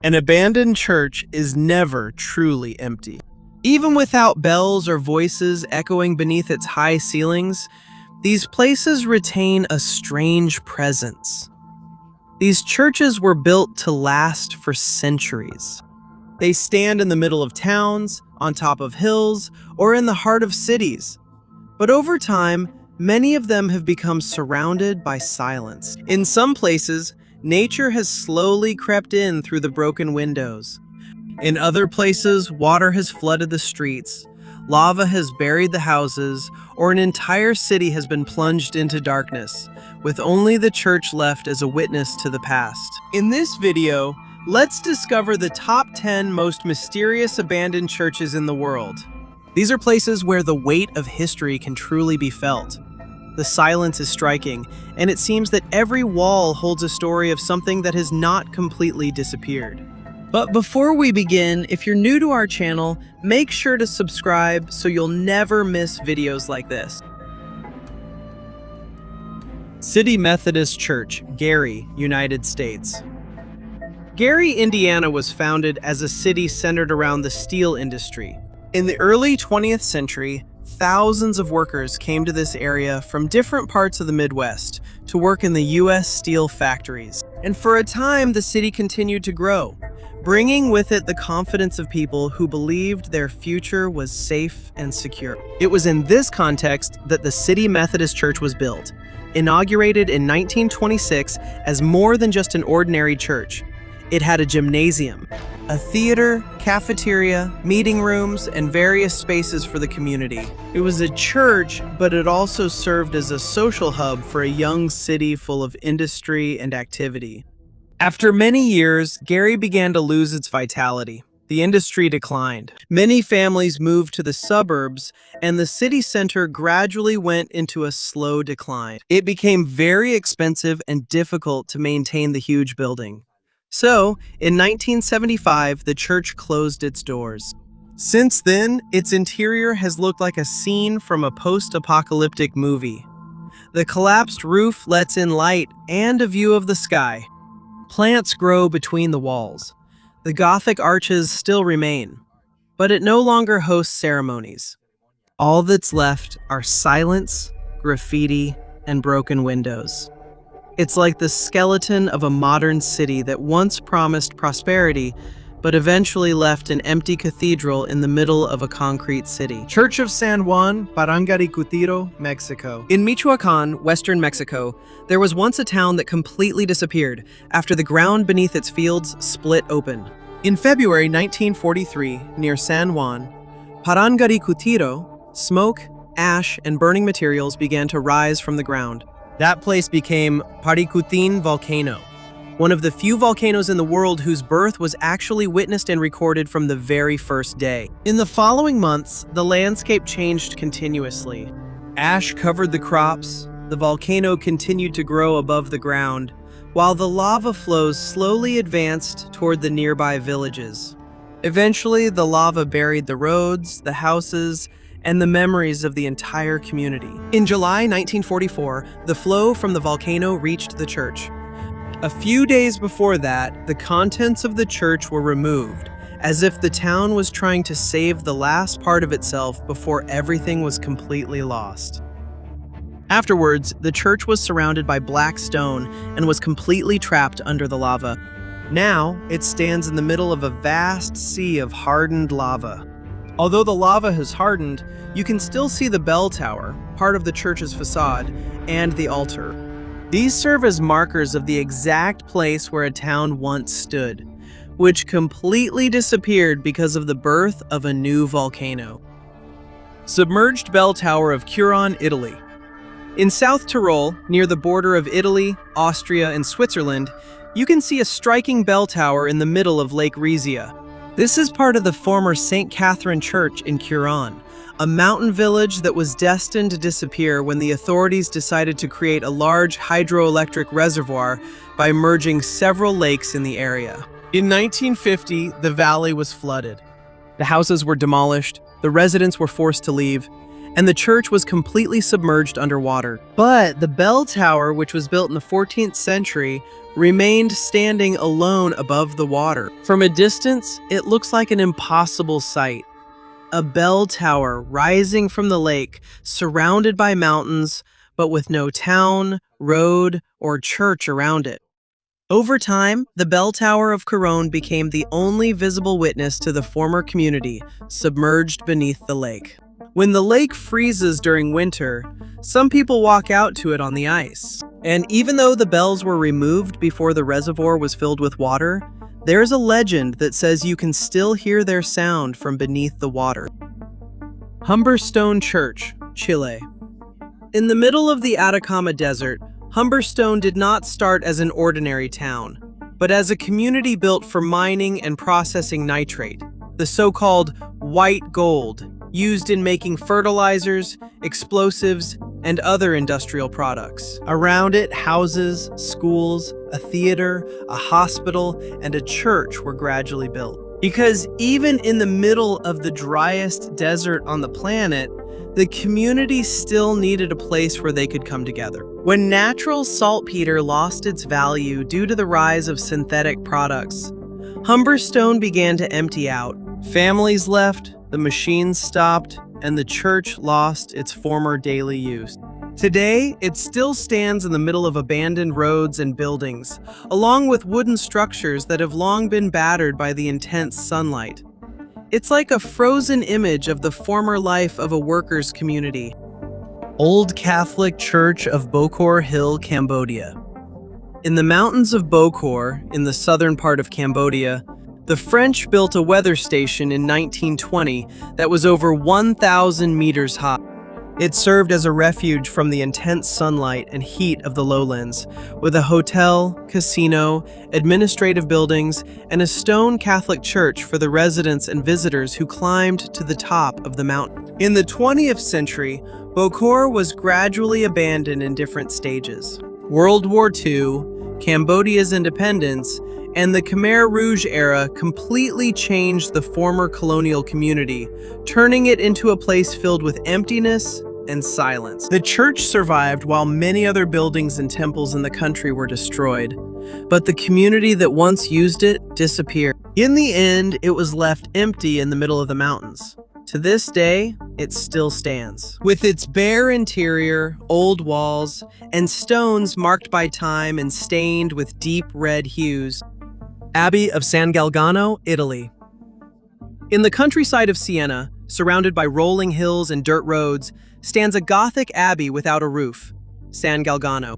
An abandoned church is never truly empty. Even without bells or voices echoing beneath its high ceilings, these places retain a strange presence. These churches were built to last for centuries. They stand in the middle of towns, on top of hills, or in the heart of cities. But over time, many of them have become surrounded by silence. In some places, nature has slowly crept in through the broken windows. In other places, water has flooded the streets, lava has buried the houses, or an entire city has been plunged into darkness, with only the church left as a witness to the past. In this video, let's discover the top 10 most mysterious abandoned churches in the world. These are places where the weight of history can truly be felt. The silence is striking, and it seems that every wall holds a story of something that has not completely disappeared. But before we begin, if you're new to our channel, make sure to subscribe so you'll never miss videos like this. City Methodist Church, Gary, United States. Gary, Indiana was founded as a city centered around the steel industry. In the early 20th century, thousands of workers came to this area from different parts of the Midwest to work in the U.S. steel factories. And for a time, the city continued to grow, bringing with it the confidence of people who believed their future was safe and secure. It was in this context that the City Methodist Church was built, inaugurated in 1926 as more than just an ordinary church. It had a gymnasium, a theater, cafeteria, meeting rooms, and various spaces for the community. It was a church, but it also served as a social hub for a young city full of industry and activity. After many years, Gary began to lose its vitality. The industry declined. Many families moved to the suburbs, and the city center gradually went into a slow decline. It became very expensive and difficult to maintain the huge building. So, in 1975, the church closed its doors. Since then, its interior has looked like a scene from a post-apocalyptic movie. The collapsed roof lets in light and a view of the sky. Plants grow between the walls. The Gothic arches still remain, but it no longer hosts ceremonies. All that's left are silence, graffiti, and broken windows. It's like the skeleton of a modern city that once promised prosperity, but eventually left an empty cathedral in the middle of a concrete city. Church of San Juan, Parangaricutiro, Mexico. In Michoacan, western Mexico, there was once a town that completely disappeared after the ground beneath its fields split open. In February 1943, near San Juan, Parangaricutiro, smoke, ash, and burning materials began to rise from the ground. That place became Paricutin Volcano, one of the few volcanoes in the world whose birth was actually witnessed and recorded from the very first day. In the following months, the landscape changed continuously. Ash covered the crops, the volcano continued to grow above the ground, while the lava flows slowly advanced toward the nearby villages. Eventually, the lava buried the roads, the houses, and the memories of the entire community. In July 1944, the flow from the volcano reached the church. A few days before that, the contents of the church were removed, as if the town was trying to save the last part of itself before everything was completely lost. Afterwards, the church was surrounded by black stone and was completely trapped under the lava. Now, it stands in the middle of a vast sea of hardened lava. Although the lava has hardened, you can still see the bell tower, part of the church's facade, and the altar. These serve as markers of the exact place where a town once stood, which completely disappeared because of the birth of a new volcano. Submerged Bell Tower of Curon, Italy. In South Tyrol, near the border of Italy, Austria, and Switzerland, you can see a striking bell tower in the middle of Lake Rizia. This is part of the former St. Catherine Church in Curon, a mountain village that was destined to disappear when the authorities decided to create a large hydroelectric reservoir by merging several lakes in the area. In 1950, the valley was flooded. The houses were demolished, the residents were forced to leave, and the church was completely submerged underwater. But the bell tower, which was built in the 14th century, remained standing alone above the water. From a distance, it looks like an impossible sight. A bell tower rising from the lake, surrounded by mountains, but with no town, road, or church around it. Over time, the bell tower of Curon became the only visible witness to the former community, submerged beneath the lake. When the lake freezes during winter, some people walk out to it on the ice. And even though the bells were removed before the reservoir was filled with water, there's a legend that says you can still hear their sound from beneath the water. Humberstone Church, Chile. In the middle of the Atacama Desert, Humberstone did not start as an ordinary town, but as a community built for mining and processing nitrate, the so-called white gold, used in making fertilizers, explosives, and other industrial products. Around it, houses, schools, a theater, a hospital, and a church were gradually built. Because even in the middle of the driest desert on the planet, the community still needed a place where they could come together. When natural saltpeter lost its value due to the rise of synthetic products, Humberstone began to empty out. Families left, the machines stopped, and the church lost its former daily use. Today, it still stands in the middle of abandoned roads and buildings, along with wooden structures that have long been battered by the intense sunlight. It's like a frozen image of the former life of a workers' community. Old Catholic Church of Bokor Hill, Cambodia. In the mountains of Bokor, in the southern part of Cambodia, the French built a weather station in 1920 that was over 1,000 meters high. It served as a refuge from the intense sunlight and heat of the lowlands, with a hotel, casino, administrative buildings, and a stone Catholic church for the residents and visitors who climbed to the top of the mountain. In the 20th century, Bokor was gradually abandoned in different stages. World War II, Cambodia's independence, and the Khmer Rouge era completely changed the former colonial community, turning it into a place filled with emptiness and silence. The church survived while many other buildings and temples in the country were destroyed, but the community that once used it disappeared. In the end, it was left empty in the middle of the mountains. To this day, it still stands. With its bare interior, old walls, and stones marked by time and stained with deep red hues. Abbey of San Galgano, Italy. In the countryside of Siena, surrounded by rolling hills and dirt roads, stands a Gothic abbey without a roof, San Galgano.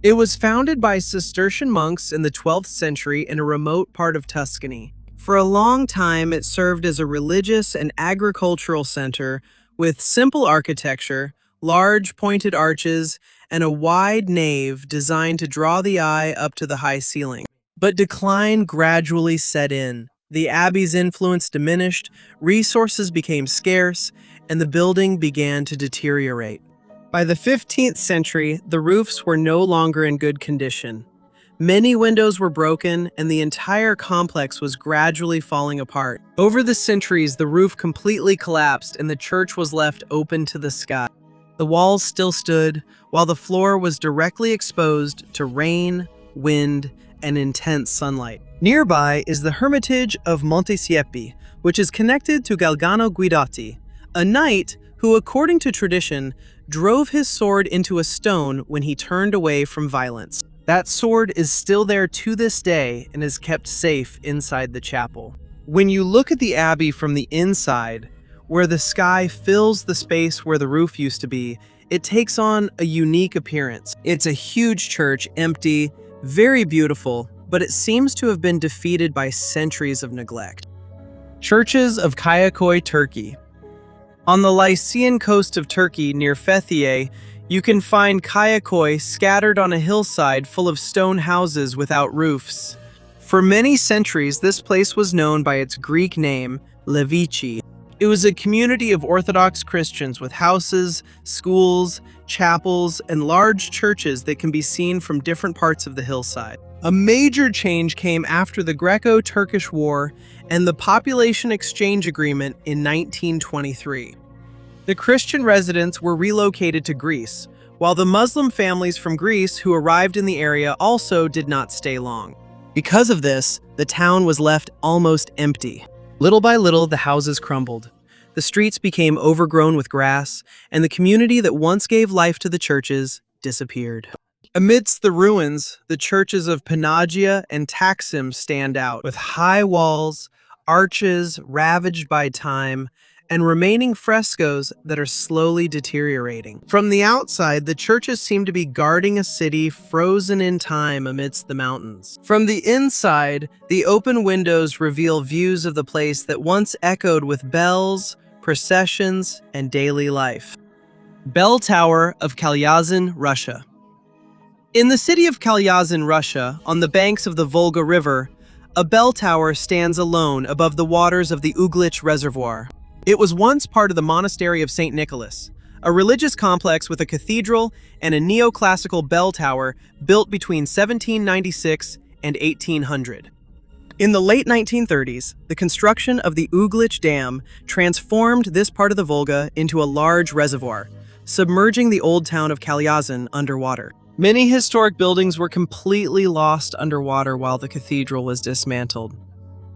It was founded by Cistercian monks in the 12th century in a remote part of Tuscany. For a long time, it served as a religious and agricultural center with simple architecture, large pointed arches, and a wide nave designed to draw the eye up to the high ceiling. But decline gradually set in. The abbey's influence diminished, resources became scarce, and the building began to deteriorate. By the 15th century, the roofs were no longer in good condition. Many windows were broken, and the entire complex was gradually falling apart. Over the centuries, the roof completely collapsed, and the church was left open to the sky. The walls still stood, while the floor was directly exposed to rain, wind, and intense sunlight. Nearby is the Hermitage of Montesiepi, which is connected to Galgano Guidati, a knight who, according to tradition, drove his sword into a stone when he turned away from violence. That sword is still there to this day and is kept safe inside the chapel. When you look at the abbey from the inside, where the sky fills the space where the roof used to be, it takes on a unique appearance. It's a huge church, empty, very beautiful, but it seems to have been defeated by centuries of neglect. Churches of Kayakoy, Turkey. On the Lycian coast of Turkey near Fethiye, you can find Kayakoy scattered on a hillside full of stone houses without roofs. For many centuries, this place was known by its Greek name, Levici. It was a community of Orthodox Christians with houses, schools, chapels, and large churches that can be seen from different parts of the hillside. A major change came after the Greco-Turkish War and the Population Exchange Agreement in 1923. The Christian residents were relocated to Greece, while the Muslim families from Greece who arrived in the area also did not stay long. Because of this, the town was left almost empty. Little by little, the houses crumbled. The streets became overgrown with grass, and the community that once gave life to the churches disappeared. Amidst the ruins, the churches of Panagia and Taksim stand out, with high walls, arches ravaged by time, and remaining frescoes that are slowly deteriorating. From the outside, the churches seem to be guarding a city frozen in time amidst the mountains. From the inside, the open windows reveal views of the place that once echoed with bells, processions, and daily life. Bell Tower of Kalyazin, Russia. In the city of Kalyazin, Russia, on the banks of the Volga River, a bell tower stands alone above the waters of the Uglich Reservoir. It was once part of the monastery of St. Nicholas, a religious complex with a cathedral and a neoclassical bell tower built between 1796 and 1800. In the late 1930s, the construction of the Uglich Dam transformed this part of the Volga into a large reservoir, submerging the old town of Kalyazin underwater. Many historic buildings were completely lost underwater while the cathedral was dismantled.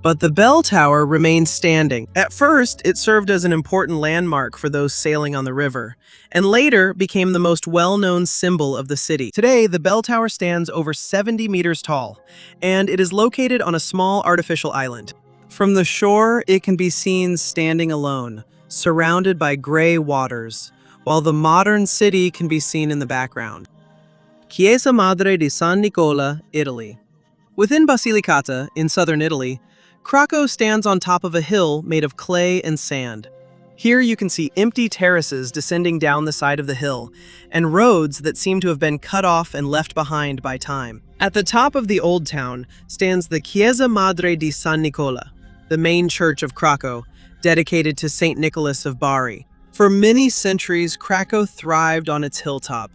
But the bell tower remained standing. At first, it served as an important landmark for those sailing on the river, and later became the most well-known symbol of the city. Today, the bell tower stands over 70 meters tall, and it is located on a small artificial island. From the shore, it can be seen standing alone, surrounded by gray waters, while the modern city can be seen in the background. Chiesa Madre di San Nicola, Italy. Within Basilicata, in southern Italy, Craco stands on top of a hill made of clay and sand. Here you can see empty terraces descending down the side of the hill, and roads that seem to have been cut off and left behind by time. At the top of the old town stands the Chiesa Madre di San Nicola, the main church of Craco, dedicated to St. Nicholas of Bari. For many centuries, Craco thrived on its hilltop.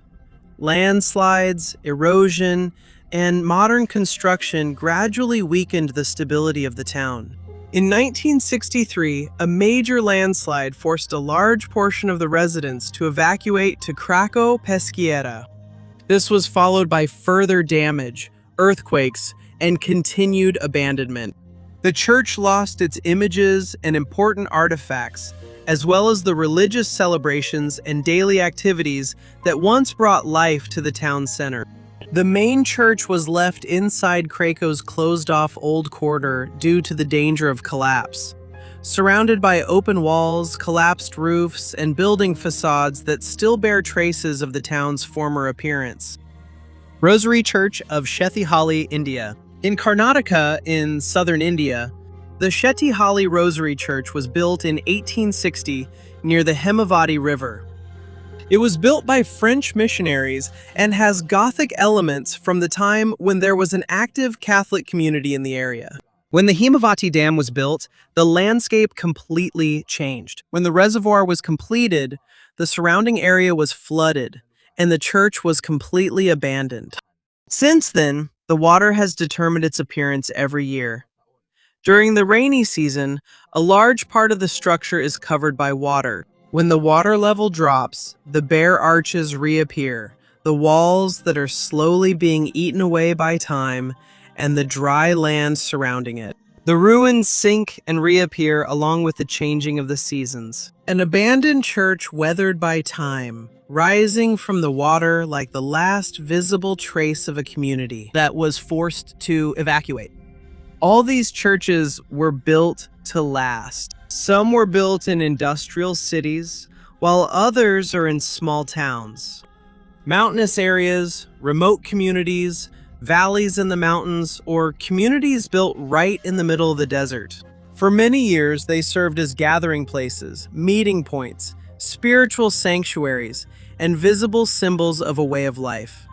Landslides, erosion, and modern construction gradually weakened the stability of the town. In 1963, a major landslide forced a large portion of the residents to evacuate to Craco Peschiera. This was followed by further damage, earthquakes, and continued abandonment. The church lost its images and important artifacts, as well as the religious celebrations and daily activities that once brought life to the town center. The main church was left inside Craco's closed-off old quarter due to the danger of collapse, surrounded by open walls, collapsed roofs, and building facades that still bear traces of the town's former appearance. Rosary Church of Shethihalli, India. In Karnataka, in southern India, the Shethihalli Rosary Church was built in 1860 near the Hemavati River. It was built by French missionaries and has Gothic elements from the time when there was an active Catholic community in the area. When the Hemavati Dam was built, the landscape completely changed. When the reservoir was completed, the surrounding area was flooded, and the church was completely abandoned. Since then, the water has determined its appearance every year. During the rainy season, a large part of the structure is covered by water. When the water level drops, the bare arches reappear, the walls that are slowly being eaten away by time, and the dry land surrounding it. The ruins sink and reappear along with the changing of the seasons. An abandoned church weathered by time, rising from the water like the last visible trace of a community that was forced to evacuate. All these churches were built to last. Some were built in industrial cities, while others are in small towns. Mountainous areas, remote communities, valleys in the mountains, or communities built right in the middle of the desert. For many years, they served as gathering places, meeting points, spiritual sanctuaries, and visible symbols of a way of life.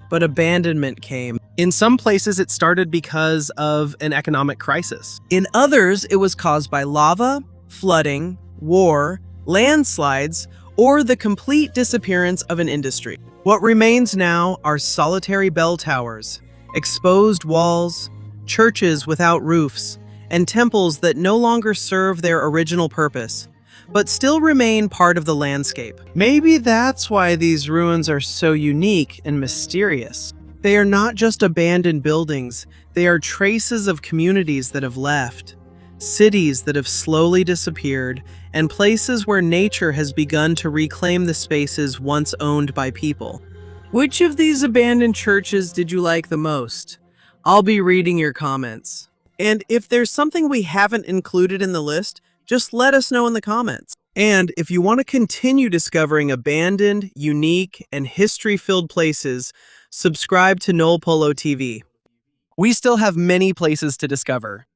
But abandonment came. In some places, it started because of an economic crisis. In others, it was caused by lava, flooding, war, landslides, or the complete disappearance of an industry. What remains now are solitary bell towers, exposed walls, churches without roofs, and temples that no longer serve their original purpose, but still remain part of the landscape. Maybe that's why these ruins are so unique and mysterious. They are not just abandoned buildings, they are traces of communities that have left, cities that have slowly disappeared, and places where nature has begun to reclaim the spaces once owned by people. Which of these abandoned churches did you like the most? I'll be reading your comments. And if there's something we haven't included in the list, just let us know in the comments. And if you want to continue discovering abandoned, unique, and history-filled places, subscribe to Noel Polo TV. We still have many places to discover.